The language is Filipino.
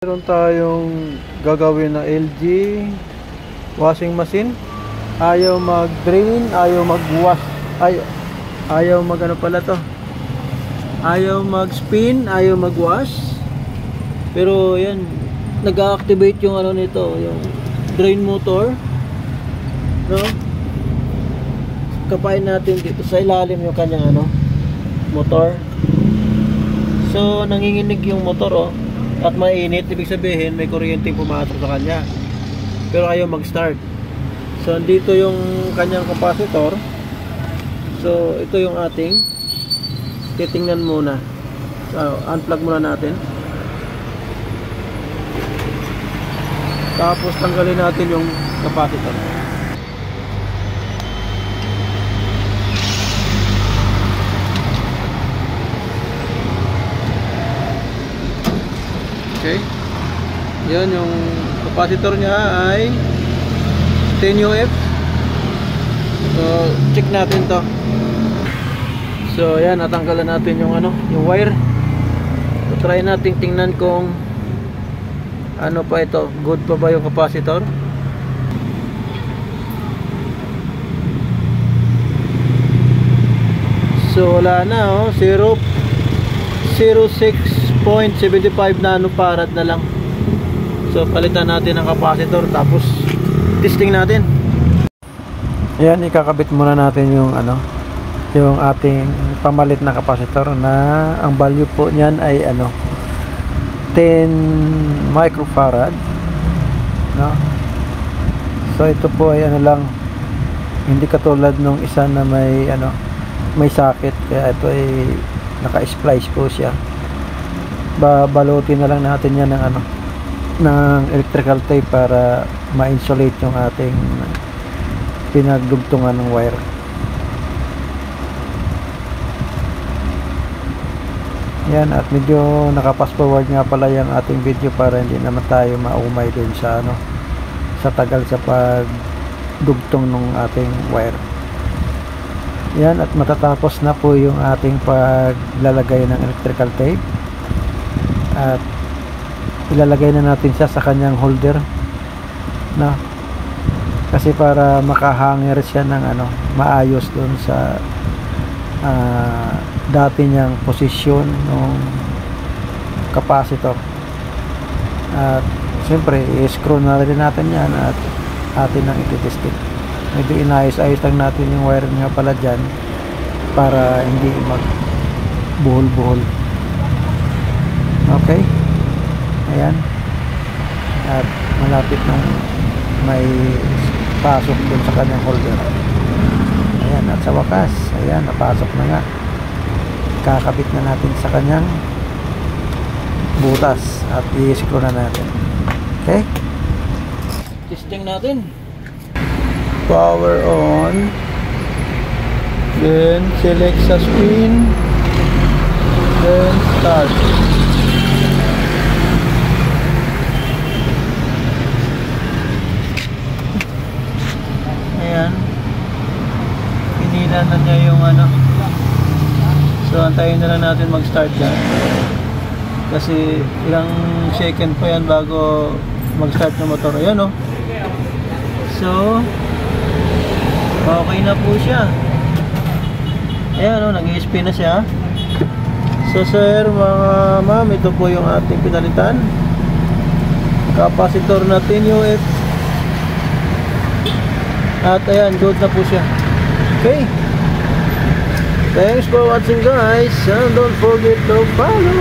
Meron tayong gagawin na LG washing machine. Ayaw mag-drain, ayaw mag-wash, ayaw mag ano pala to, ayaw mag-spin, ayaw mag-wash. Pero yan, nag-activate yung ano nito, yung drain motor, no? Kapain natin dito sa ilalim yung kanyang ano, motor. So nanginginig yung motor, oh, at mainit, ibig sabihin may kuryenteng pumasok sa kanya, pero ayaw mag-start. So andito yung kanyang capacitor. So ito yung ating titingnan muna. So unplug muna natin, tapos tanggalin natin yung capacitor. Okay, yan yung capacitor niya ay 10 UF. So check natin to. So yan, natanggalan natin yung ano, yung wire. So try natin tingnan kung ano pa ito, good pa ba yung capacitor. So wala na, oh, 0.75 nanofarad na lang. So palitan natin ang capacitor, tapos testing natin. Ayan, ikakabit muna natin yung ano, yung ating pamalit na capacitor, na ang value po niyan ay ano, 10 microfarad, no? So ito po ay ano lang, hindi katulad nung isa na may ano, may socket, kaya ito ay naka-splice po siya. Babalutin na lang natin yan ng ano, ng electrical tape para ma-insulate yung ating pinagdugtungan ng wire. Yan, at medyo naka-fast forward nga pala yung ating video para hindi naman tayo maumay dun sa ano, sa tagal sa pagdugtong ng ating wire. Yan, at matatapos na po yung ating paglalagay ng electrical tape, at ilalagay na natin siya sa kanyang holder, na kasi para makahanger siya ng ano, maayos doon sa dati niyang posisyon ng capacitor. At siyempre i-screw na rin natin yan at atin ang ititesting. Medyo inayos-ayos lang natin yung wire nga pala dyan para hindi mag buhol-buhol. Okay, ayan, at malapit nang may pasok dun sa kanyang holder. Ayan, at sa wakas, ayan, napasok na nga. Kakabit na natin sa kanyang butas at i-screw na natin. Okay, testing natin. Power on, then select sa spin, then start. Ayan, pinila na niya yung ano. So antayin na lang natin mag-start yan, kasi ilang second pa yan bago mag-start ng motor. Ayan, oh. So okay na po siya. Ayan, oh, nag-i-spin na siya. So sir, mga ma'am, ito po yung ating pinalitan, capacitor na 10 UF. At ayan, good na po siya. Okay, thanks for watching guys, and don't forget to follow.